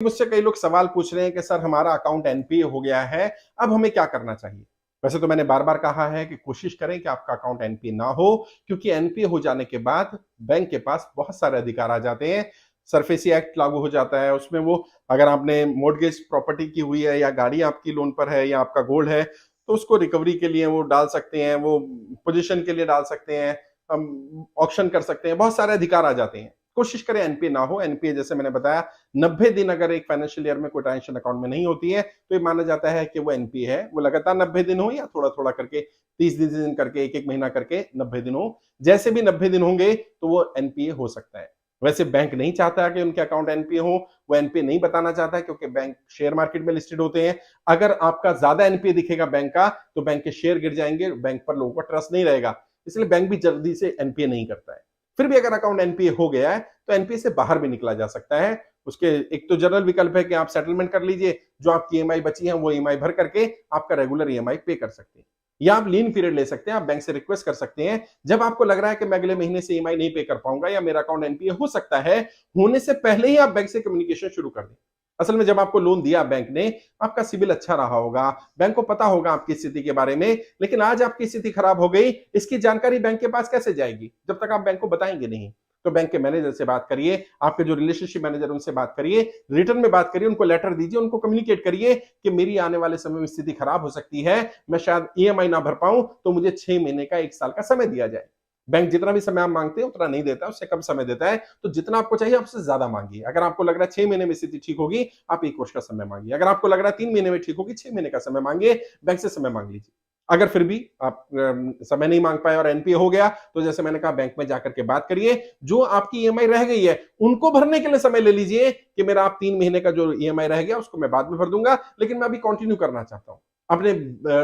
मुझसे कई लोग सवाल पूछ रहे हैं कि सर हमारा अकाउंट एनपीए हो गया है, अब हमें क्या करना चाहिए? वैसे तो मैंने बार-बार कहा है कि कोशिश करें कि आपका अकाउंट एनपीए ना हो, क्योंकि एनपीए हो जाने के बाद बैंक के पास बहुत सारे अधिकार आ जाते हैं। सरफेसी एक्ट लागू हो जाता है, उसमें वो अगर आपने मॉर्टगेज प्रॉपर्टी की हुई है या गाड़ी आपकी लोन पर है या आपका गोल्ड है, तो उसको रिकवरी के लिए वो डाल सकते हैं, वो पोज़ीशन के लिए डाल सकते हैं, ऑक्शन कर सकते हैं, बहुत सारे अधिकार आ जाते हैं। कोशिश करें एनपीए ना हो। एनपीए जैसे मैंने बताया 90 दिन अगर एक फाइनेंशियल ईयर में कोई ट्रांजेक्शन अकाउंट में नहीं होती है, तो ये माना जाता है कि वो एनपीए है। वो लगातार 90 दिन हो या थोड़ा-थोड़ा करके 30-30 दिन करके, 1-1 महीना करके 90 दिन हो। जैसे भी 90 दिन होंगे, तो वो एनपीए हो सकता है। वैसे बैंक नहीं चाहता कि उनके अकाउंट एनपीए हो, वो एनपीए नहीं बताना चाहता है क्योंकि बैंक शेयर मार्केट में लिस्टेड होते हैं। अगर आपका ज़्यादा एनपीए दिखेगा बैंक का, तो बैंक के शेयर गिर जाएँगे, बैंक पर लोगों का ट्रस्ट नहीं रहेगा। इसलिए बैंक भी जल्दी से एनपीए नहीं करता है। फिर भी अगर अकाउंट एनपीए हो गया है, तो एनपीए से बाहर भी निकला जा सकता है। उसके एक तो जनरल विकल्प है कि आप सेटलमेंट कर लीजिए, जो आपकी ईएमआई बची है वो ईएमआई भर करके आपका रेगुलर ईएमआई पे कर सकते हैं। या आप लीन पीरियड ले सकते हैं, आप बैंक से रिक्वेस्ट कर सकते हैं, जब आपको लग रहा है कि मैं अगले महीने से ईएमआई नहीं पे कर पाऊंगा या मेरा अकाउंट एनपीए हो सकता है, होने से पहले ही आप बैंक से कम्युनिकेशन शुरू कर दें। असल में जब आपको लोन दिया बैंक ने, आपका सिबिल अच्छा रहा होगा, बैंक को पता होगा आपकी स्थिति के बारे में, लेकिन आज आपकी स्थिति खराब हो गई, इसकी जानकारी बैंक के पास कैसे जाएगी? जब तक आप बैंक को बताएंगे नहीं। तो बैंक के मैनेजर से बात करिए, आपके जो रिलेशनशिप मैनेजर उनसे बात करिए, रिटर्न में बात करिए, उनको लेटर दीजिए, उनको कम्युनिकेट करिए कि मेरी आने वाले समय में स्थिति खराब हो सकती है, मैं शायद ईएमआई ना भर पाऊं, तो मुझे 6 महीने का 1 साल का समय दिया जाए। बैंक जितना भी समय आप मांगते हैं उतना नहीं देता, उससे कम समय देता है, तो जितना आपको चाहिए आपसे ज्यादा मांगिए। अगर आपको लग रहा है 6 महीने में स्थिति ठीक होगी, आप 1 वर्ष का समय मांगिए। अगर आपको लग रहा है 3 महीने में ठीक होगी, 6 महीने का समय मांगिए, बैंक से समय मांग लीजिए। अगर फिर भी आप समय नहीं मांग पाए और एनपीए हो गया, तो जैसे मैंने कहा बैंक में जाकर के बात करिए, जो आपकी ईएमआई रह गई है उनको भरने के लिए समय ले लीजिए कि मेरा आप 3 महीने का जो ईएमआई रह गया उसको मैं बाद में भर दूंगा, लेकिन मैं अभी कंटिन्यू करना चाहता हूं। अपने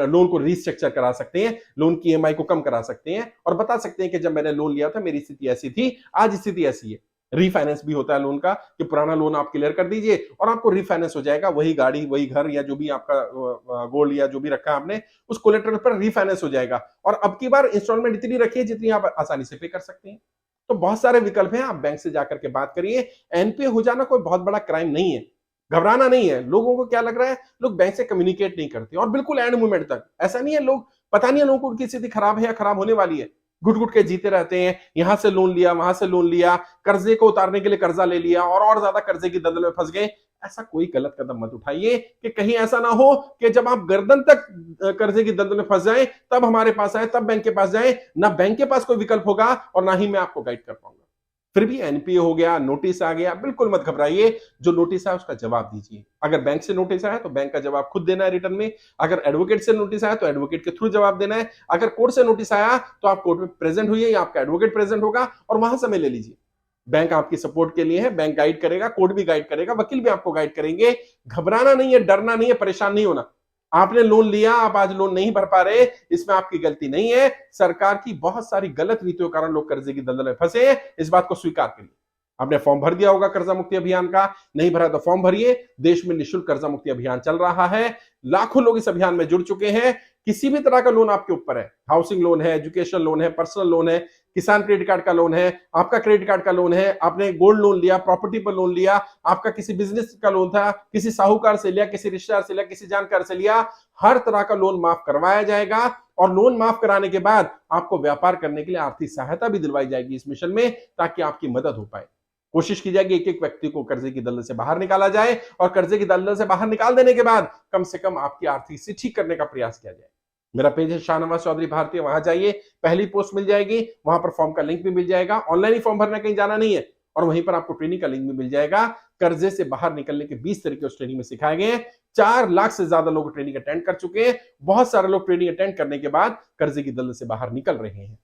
लोन को रीस्ट्रक्चर करा सकते हैं, लोन की ईएमआई को कम करा सकते हैं और बता सकते हैं कि जब मैंने लोन लिया था मेरी स्थिति ऐसी थी, आज स्थिति ऐसी है। रीफाइनेंस भी होता है लोन का कि पुराना लोन आप क्लियर कर दीजिए और आपको रीफाइनेंस हो जाएगा, वही गाड़ी, वही घर या जो भी आपका गोल्ड या जो भी रखा है आपने, उस कोलेटरल पर रीफाइनेंस हो जाएगा और अब की बार इंस्टॉलमेंट इतनी रखिए जितनी आप आसानी से पे कर सकते हैं। तो बहुत सारे विकल्प हैं, आप बैंक से जाकर के बात करिए। एनपीए हो जाना कोई बहुत बड़ा क्राइम नहीं है, घबराना नहीं है। लोगों को क्या लग रहा है, लोग बैंक से कम्युनिकेट नहीं करते और बिल्कुल एंड मोमेंट तक ऐसा नहीं है। लोग पता नहीं है लोगों को उनकी स्थिति खराब है या खराब होने वाली है, घुट घुट के जीते रहते हैं, यहां से लोन लिया, वहां से लोन लिया, कर्जे को उतारने के लिए कर्जा ले लिया और ज्यादा कर्जे की दलदल में फंस गए। ऐसा कोई गलत कदम मत उठाइए कि कहीं ऐसा ना हो कि जब आप गर्दन तक कर्जे की दलदल में फंस जाएं, तब हमारे पास आए, तब बैंक के पास जाएं। ना बैंक के पास कोई विकल्प होगा और ना ही मैं आपको गाइड कर पाऊंगा। फिर भी एनपीए हो गया, नोटिस आ गया, बिल्कुल मत घबराइए। जो नोटिस है उसका जवाब दीजिए। अगर बैंक से नोटिस आया तो बैंक का जवाब खुद देना है रिटर्न में। अगर एडवोकेट से नोटिस आया तो एडवोकेट के थ्रू जवाब देना है। अगर कोर्ट से नोटिस आया तो आप कोर्ट में प्रेजेंट हुई या आपका एडवोकेट प्रेजेंट होगा और वहां समय ले लीजिए। बैंक आपकी सपोर्ट के लिए है, बैंक गाइड करेगा, कोर्ट भी गाइड करेगा, वकील भी आपको गाइड करेंगे। घबराना नहीं है, डरना नहीं है, परेशान नहीं होना। आपने लोन लिया, आप आज लोन नहीं भर पा रहे, इसमें आपकी गलती नहीं है। सरकार की बहुत सारी गलत नीतियों के कारण लोग कर्जे की दलदल में फंसे हैं, इस बात को स्वीकार करिए। आपने फॉर्म भर दिया होगा कर्जा मुक्ति अभियान का, नहीं भरा तो फॉर्म भरिए। देश में निःशुल्क कर्जा मुक्ति अभियान चल रहा है, लाखों लोग इस अभियान में जुड़ चुके हैं। किसी भी तरह का लोन आपके ऊपर है, हाउसिंग लोन है, एजुकेशन लोन है, पर्सनल लोन है, किसान क्रेडिट कार्ड का लोन है, आपका क्रेडिट कार्ड का लोन है, आपने गोल्ड लोन लिया, प्रॉपर्टी पर लोन लिया, आपका किसी बिजनेस का लोन था, किसी साहूकार से लिया, किसी रिश्तेदार से लिया, किसी जानकार से लिया, हर तरह का लोन माफ करवाया जाएगा। और लोन माफ कराने के बाद आपको व्यापार करने के लिए आर्थिक सहायता भी दिलवाई जाएगी इस मिशन में, ताकि आपकी मदद हो पाए। कोशिश की जाएगी एक एक व्यक्ति को कर्जे की दलदल से बाहर निकाला जाए और कर्जे की दलदल से बाहर निकाल देने के बाद कम से कम आपकी आर्थिक स्थिति ठीक करने का प्रयास किया जाए। मेरा पेज है शाहनवाज चौधरी भारतीय, वहां जाइए, पहली पोस्ट मिल जाएगी, वहां पर फॉर्म का लिंक भी मिल जाएगा। ऑनलाइन ही फॉर्म भरना, कहीं जाना नहीं है। और वहीं पर आपको ट्रेनिंग का लिंक भी मिल जाएगा। कर्जे से बाहर निकलने के 20 तरीके उस ट्रेनिंग में सिखाए गए हैं। 4 लाख से ज्यादा लोग ट्रेनिंग अटेंड कर चुके हैं। बहुत सारे लोग ट्रेनिंग अटेंड करने के बाद कर्जे की दलदल से बाहर निकल रहे हैं।